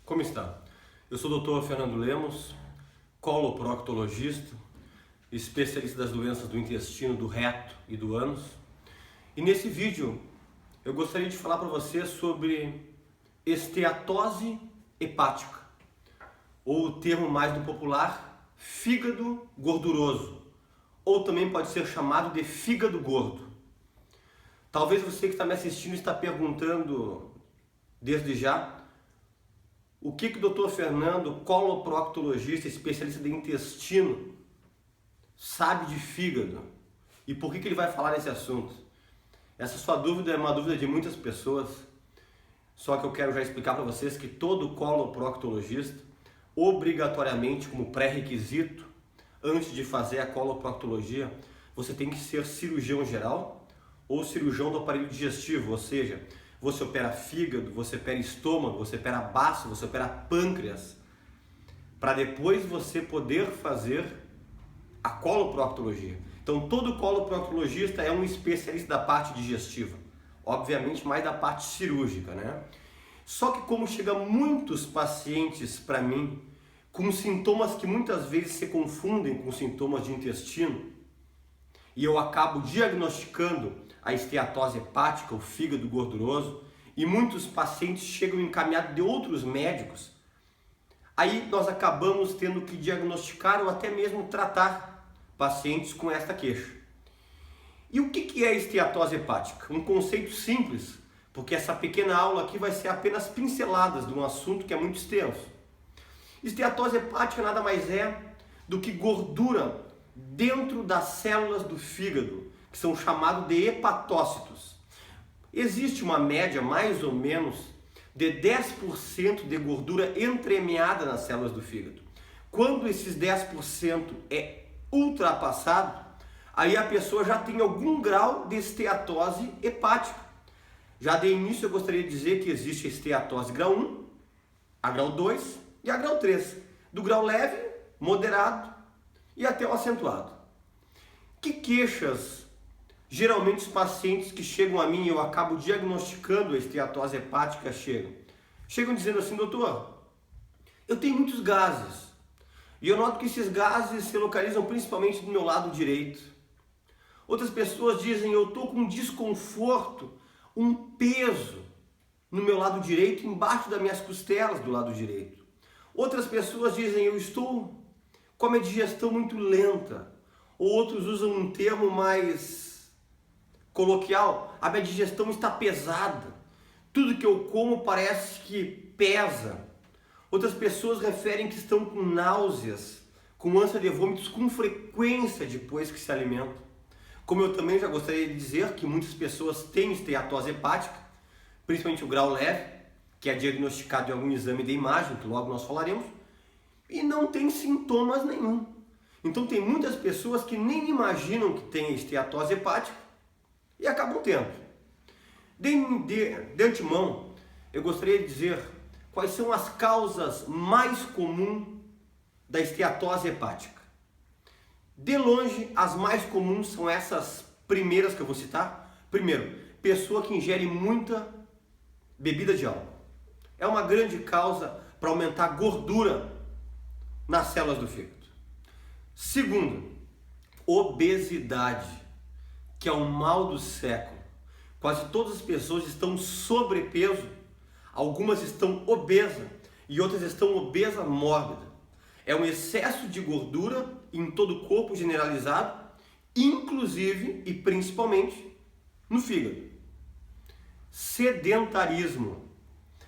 Como está? Eu sou o Dr. Fernando Lemos, coloproctologista, especialista das doenças do intestino, do reto e do ânus. E nesse vídeo eu gostaria de falar para você sobre esteatose hepática, ou o termo mais do popular, fígado gorduroso, ou também pode ser chamado de fígado gordo. Talvez você que está me assistindo está perguntando desde já o que o Dr. Fernando, coloproctologista, especialista de intestino, sabe de fígado e por que ele vai falar nesse assunto. Essa sua dúvida é uma dúvida de muitas pessoas, só que eu quero já explicar para vocês que todo coloproctologista, obrigatoriamente como pré-requisito, antes de fazer a coloproctologia, você tem que ser cirurgião geral ou cirurgião do aparelho digestivo, ou seja, você opera fígado, você opera estômago, você opera baço, você opera pâncreas, para depois você poder fazer a coloproctologia. Então todo coloproctologista é um especialista da parte digestiva, obviamente mais da parte cirúrgica, né? Só que como chega muitos pacientes para mim com sintomas que muitas vezes se confundem com sintomas de intestino, e eu acabo diagnosticando a esteatose hepática, o fígado gorduroso, e muitos pacientes chegam encaminhados de outros médicos, aí nós acabamos tendo que diagnosticar ou até mesmo tratar pacientes com esta queixa. E o que é a esteatose hepática? Um conceito simples, porque essa pequena aula aqui vai ser apenas pinceladas de um assunto que é muito extenso. Esteatose hepática nada mais é do que gordura dentro das células do fígado, que são chamados de hepatócitos. Existe uma média mais ou menos de 10% de gordura entremeada nas células do fígado. Quando esses 10% é ultrapassado, aí a pessoa já tem algum grau de esteatose hepática. Já de início eu gostaria de dizer que existe a esteatose grau 1, a grau 2 e a grau 3. Do grau leve, moderado e até o acentuado. Que queixas geralmente os pacientes que chegam a mim e eu acabo diagnosticando a esteatose hepática chegam dizendo assim: doutor, eu tenho muitos gases e eu noto que esses gases se localizam principalmente do meu lado direito. Outras pessoas dizem: eu estou com um desconforto, um peso no meu lado direito, embaixo das minhas costelas do lado direito. Outras pessoas dizem: eu estou com a minha digestão muito lenta. Ou outros usam um termo mais coloquial: a minha digestão está pesada, tudo que eu como parece que pesa. Outras pessoas referem que estão com náuseas, com ânsia de vômitos com frequência depois que se alimentam. Como eu também já gostaria de dizer que muitas pessoas têm esteatose hepática, principalmente o grau leve, que é diagnosticado em algum exame de imagem, que logo nós falaremos, e não tem sintomas nenhum. Então tem muitas pessoas que nem imaginam que tem esteatose hepática e acabam tendo. De antemão, eu gostaria de dizer quais são as causas mais comuns da esteatose hepática. De longe, as mais comuns são essas primeiras que eu vou citar. Primeiro, pessoa que ingere muita bebida de álcool. É uma grande causa para aumentar a gordura nas células do fígado. Segundo, obesidade, que é o mal do século. Quase todas as pessoas estão sobrepeso, algumas estão obesas e outras estão obesa mórbida. É um excesso de gordura em todo o corpo generalizado, inclusive e principalmente no fígado. Sedentarismo.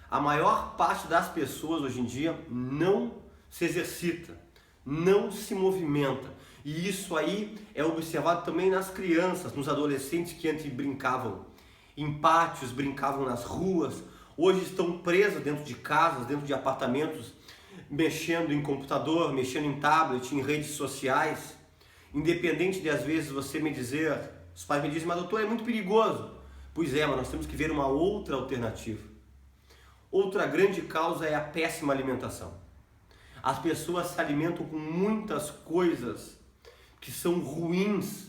A maior parte das pessoas hoje em dia não se exercita, não se movimenta. E isso aí é observado também nas crianças, nos adolescentes que antes brincavam em pátios, brincavam nas ruas, hoje estão presos dentro de casas, dentro de apartamentos, mexendo em computador, mexendo em tablet, em redes sociais. Independente de às vezes você me dizer, os pais me dizem: mas doutor, é muito perigoso. Pois é, mas nós temos que ver uma outra alternativa. Outra grande causa é a péssima alimentação. As pessoas se alimentam com muitas coisas que são ruins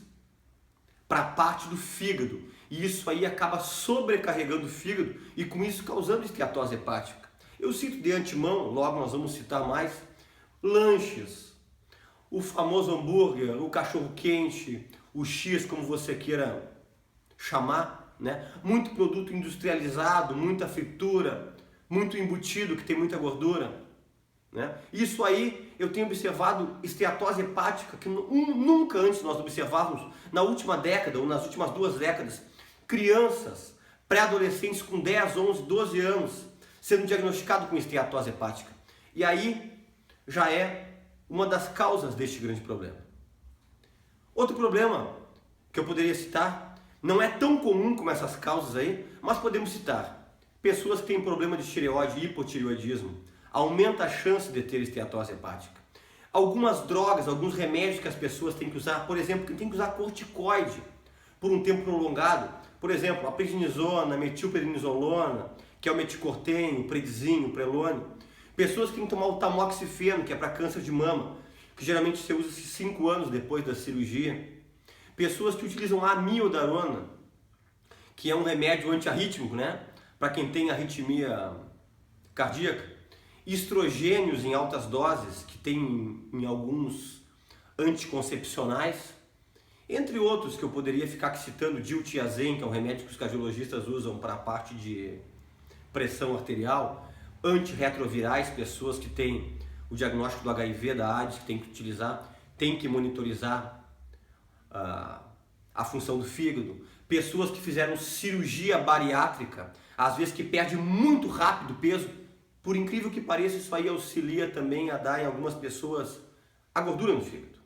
para a parte do fígado. E isso aí acaba sobrecarregando o fígado e com isso causando esteatose hepática. Eu cito de antemão, logo nós vamos citar mais, lanches, o famoso hambúrguer, o cachorro-quente, o X, como você queira chamar, né? Muito produto industrializado, muita fritura, muito embutido que tem muita gordura, né? Isso aí eu tenho observado esteatose hepática que nunca antes nós observávamos na última década ou nas últimas 2 décadas, crianças, pré-adolescentes com 10, 11, 12 anos sendo diagnosticados com esteatose hepática. E aí já é uma das causas deste grande problema. Outro problema que eu poderia citar, não é tão comum como essas causas aí, mas podemos citar pessoas que têm problema de tireoide e hipotireoidismo, aumenta a chance de ter esteatose hepática. Algumas drogas, alguns remédios que as pessoas têm que usar, por exemplo, que tem que usar corticoide por um tempo prolongado, por exemplo, a prednisona, a metilprednisolona, que é o meticorten, o predzinho, o prelone. Pessoas que têm que tomar o tamoxifeno, que é para câncer de mama, que geralmente você usa 5 anos depois da cirurgia. Pessoas que utilizam a amiodarona, que é um remédio antiarrítmico, né? Para quem tem arritmia cardíaca. Estrogênios em altas doses, que tem em alguns anticoncepcionais. Entre outros que eu poderia ficar citando, diltiazem, que é um remédio que os cardiologistas usam para a parte de pressão arterial. Antirretrovirais, pessoas que têm o diagnóstico do HIV, da AIDS, que tem que utilizar, tem que monitorizar a função do fígado. Pessoas que fizeram cirurgia bariátrica, às vezes que perde muito rápido peso, por incrível que pareça, isso aí auxilia também a dar em algumas pessoas a gordura no fígado.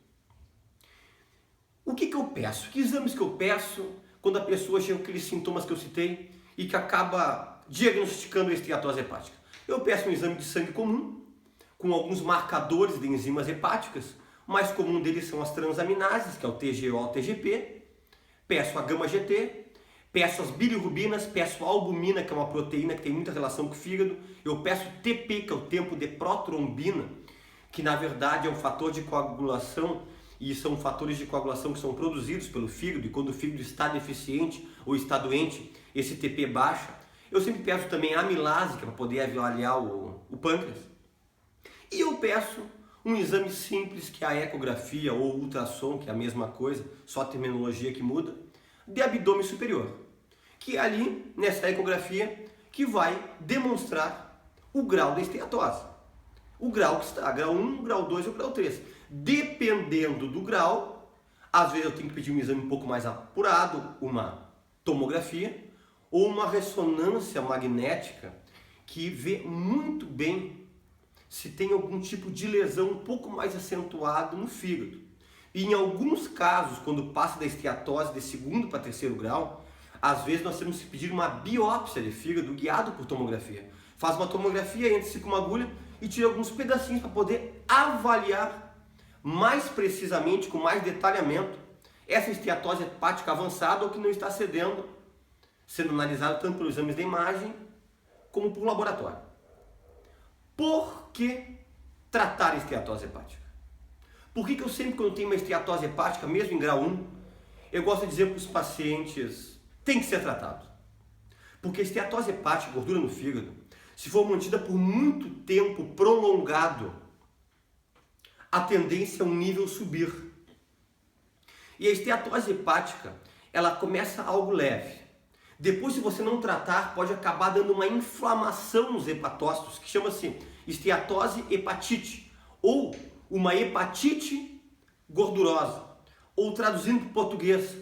O que eu peço? Que exames que eu peço quando a pessoa chega com aqueles sintomas que eu citei e que acaba diagnosticando a esteatose hepática? Eu peço um exame de sangue comum, com alguns marcadores de enzimas hepáticas. O mais comum deles são as transaminases, que é o TGO, o TGP. Peço a gama-GT, peço as bilirrubinas, peço a albumina, que é uma proteína que tem muita relação com o fígado. Eu peço TP, que é o tempo de protrombina, que na verdade é um fator de coagulação, e são fatores de coagulação que são produzidos pelo fígado, e quando o fígado está deficiente ou está doente, esse TP baixa. Eu sempre peço também a amilase, que é para poder avaliar o pâncreas. E eu peço um exame simples, que é a ecografia ou ultrassom, que é a mesma coisa, só a terminologia que muda, de abdômen superior, que é ali, nessa ecografia, que vai demonstrar o grau da esteatose. O grau que está, grau 1, grau 2 ou grau 3. Dependendo do grau, às vezes eu tenho que pedir um exame um pouco mais apurado, uma tomografia, ou uma ressonância magnética, que vê muito bem se tem algum tipo de lesão um pouco mais acentuado no fígado. E em alguns casos, quando passa da esteatose de 2º para 3º grau, às vezes nós temos que pedir uma biópsia de fígado guiado por tomografia. Faz uma tomografia, entra-se com uma agulha e tira alguns pedacinhos para poder avaliar mais precisamente, com mais detalhamento, essa esteatose hepática avançada ou que não está cedendo, sendo analisado tanto pelos exames de imagem como por laboratório. Por que tratar a esteatose hepática? Por que eu sempre, quando tenho uma esteatose hepática, mesmo em grau 1, eu gosto de dizer para os pacientes, tem que ser tratado. Porque a esteatose hepática, gordura no fígado, se for mantida por muito tempo prolongado, a tendência é um nível subir. E a esteatose hepática, ela começa algo leve. Depois, se você não tratar, pode acabar dando uma inflamação nos hepatócitos, que chama-se esteatose hepatite, ou uma hepatite gordurosa, ou traduzindo para o português,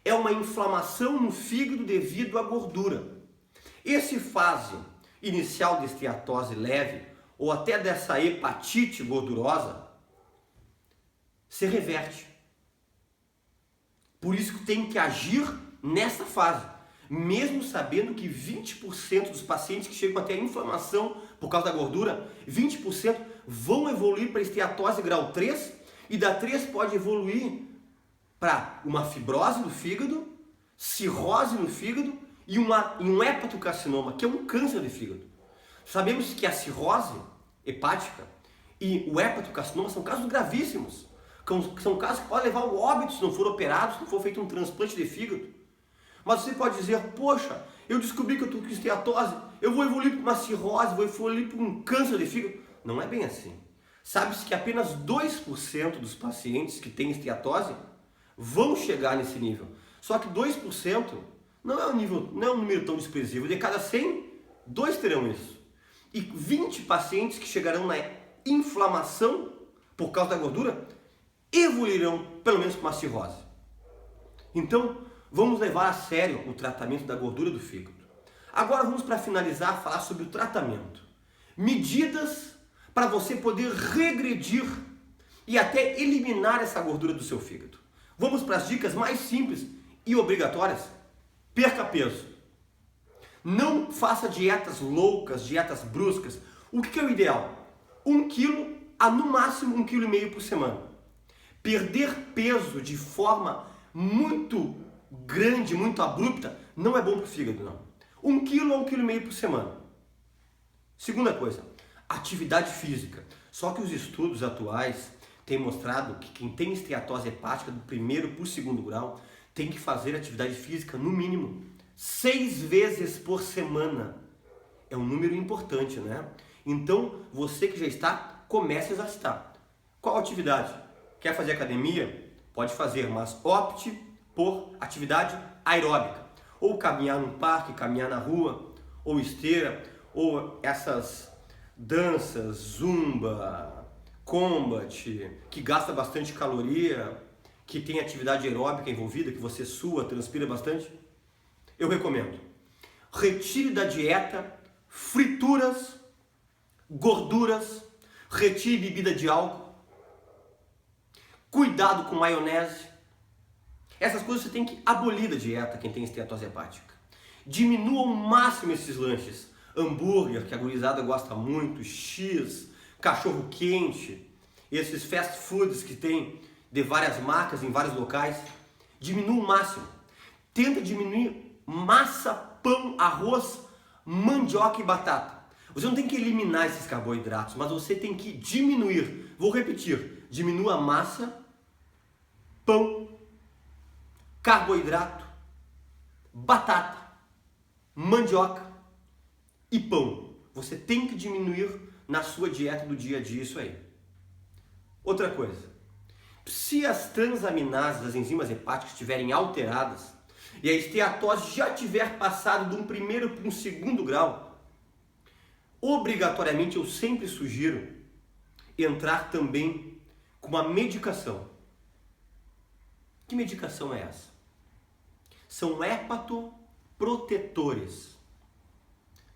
é uma inflamação no fígado devido à gordura. Esse fase inicial de esteatose leve, ou até dessa hepatite gordurosa, se reverte. Por isso que tem que agir nessa fase. Mesmo sabendo que 20% dos pacientes que chegam até a inflamação por causa da gordura, 20% vão evoluir para esteatose grau 3 e da 3 pode evoluir para uma fibrose do fígado, cirrose no fígado e um hepatocarcinoma, que é um câncer de fígado. Sabemos que a cirrose hepática e o hepatocarcinoma são casos gravíssimos, são casos que podem levar ao óbito se não for operado, se não for feito um transplante de fígado. Mas você pode dizer, poxa, eu descobri que eu estou com esteatose, eu vou evoluir para uma cirrose, vou evoluir para um câncer de fígado. Não é bem assim. Sabe-se que apenas 2% dos pacientes que têm esteatose vão chegar nesse nível. Só que 2% não é um número tão desprezível. De cada 100, 2 terão isso. E 20 pacientes que chegarão na inflamação por causa da gordura evoluirão pelo menos para uma cirrose. Então, vamos levar a sério o tratamento da gordura do fígado. Agora vamos, para finalizar, falar sobre o tratamento. Medidas para você poder regredir e até eliminar essa gordura do seu fígado. Vamos para as dicas mais simples e obrigatórias? Perca peso. Não faça dietas loucas, dietas bruscas. O que é o ideal? 1 quilo a no máximo 1,5 kg por semana. Perder peso de forma muito grande, muito abrupta, não é bom para o fígado, não. 1 quilo a 1,5 kg por semana. Segunda coisa, atividade física. Só que os estudos atuais têm mostrado que quem tem esteatose hepática do 1º para o 2º grau tem que fazer atividade física no mínimo 6 vezes por semana. É um número importante, né? Então, você que já está, comece a exercitar. Qual atividade? Quer fazer academia? Pode fazer, mas opte por atividade aeróbica. Ou caminhar no parque, caminhar na rua, ou esteira, ou essas danças, zumba, combat, que gasta bastante caloria, que tem atividade aeróbica envolvida, que você sua, transpira bastante. Eu recomendo. Retire da dieta frituras, gorduras, retire bebida de álcool, cuidado com maionese. Essas coisas você tem que abolir da dieta, quem tem esteatose hepática. Diminua ao máximo esses lanches. Hambúrguer, que a gurizada gosta muito, X, cachorro quente, esses fast foods que tem de várias marcas em vários locais. Diminua o máximo. Tenta diminuir massa, pão, arroz, mandioca e batata. Você não tem que eliminar esses carboidratos, mas você tem que diminuir. Vou repetir. Diminua a massa, pão, carboidrato, batata, mandioca e pão. Você tem que diminuir na sua dieta do dia a dia isso aí. Outra coisa. Se as transaminases, as enzimas hepáticas estiverem alteradas e a esteatose já tiver passado de um 1º para um 2º grau, obrigatoriamente eu sempre sugiro entrar também com uma medicação. Que medicação é essa? São hepatoprotetores.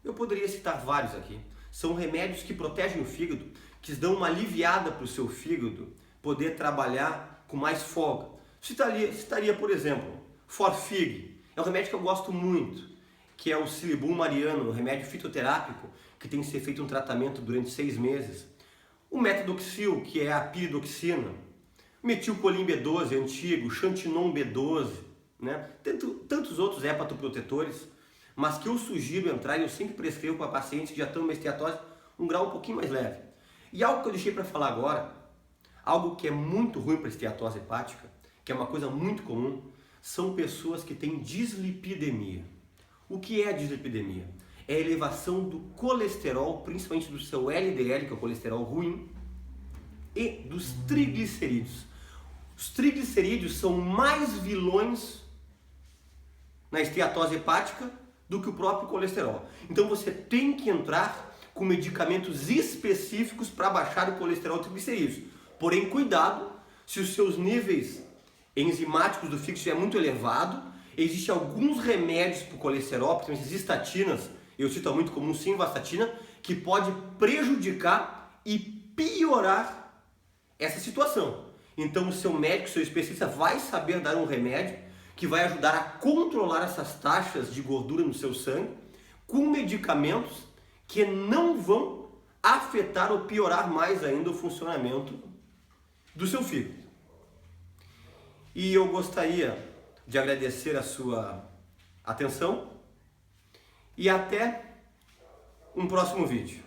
Eu poderia citar vários aqui. São remédios que protegem o fígado, que dão uma aliviada para o seu fígado poder trabalhar com mais folga. Citaria, por exemplo, Forfig. É um remédio que eu gosto muito, que é o Silibum mariano, um remédio fitoterápico que tem que ser feito um tratamento durante 6 meses. O Metodoxil, que é a piridoxina. Metilcolim B12 antigo, Xantinon B12, né? Tantos outros hepatoprotetores, mas que eu sugiro entrar e eu sempre prescrevo para pacientes que já estão numa esteatose um grau um pouquinho mais leve. E algo que eu deixei para falar agora, algo que é muito ruim para a esteatose hepática, que é uma coisa muito comum, são pessoas que têm dislipidemia. O que é a dislipidemia? É a elevação do colesterol, principalmente do seu LDL, que é o colesterol ruim, e dos triglicerídeos. Os triglicerídeos são mais vilões na esteatose hepática do que o próprio colesterol. Então você tem que entrar com medicamentos específicos para baixar o colesterol e triglicerídeos. Porém, cuidado, se os seus níveis enzimáticos do fígado estiver muito elevado, existem alguns remédios para o colesterol, principalmente as estatinas, eu cito muito comum simvastatina, que pode prejudicar e piorar essa situação. Então o seu médico, seu especialista vai saber dar um remédio que vai ajudar a controlar essas taxas de gordura no seu sangue com medicamentos que não vão afetar ou piorar mais ainda o funcionamento do seu fígado. E eu gostaria de agradecer a sua atenção e até um próximo vídeo.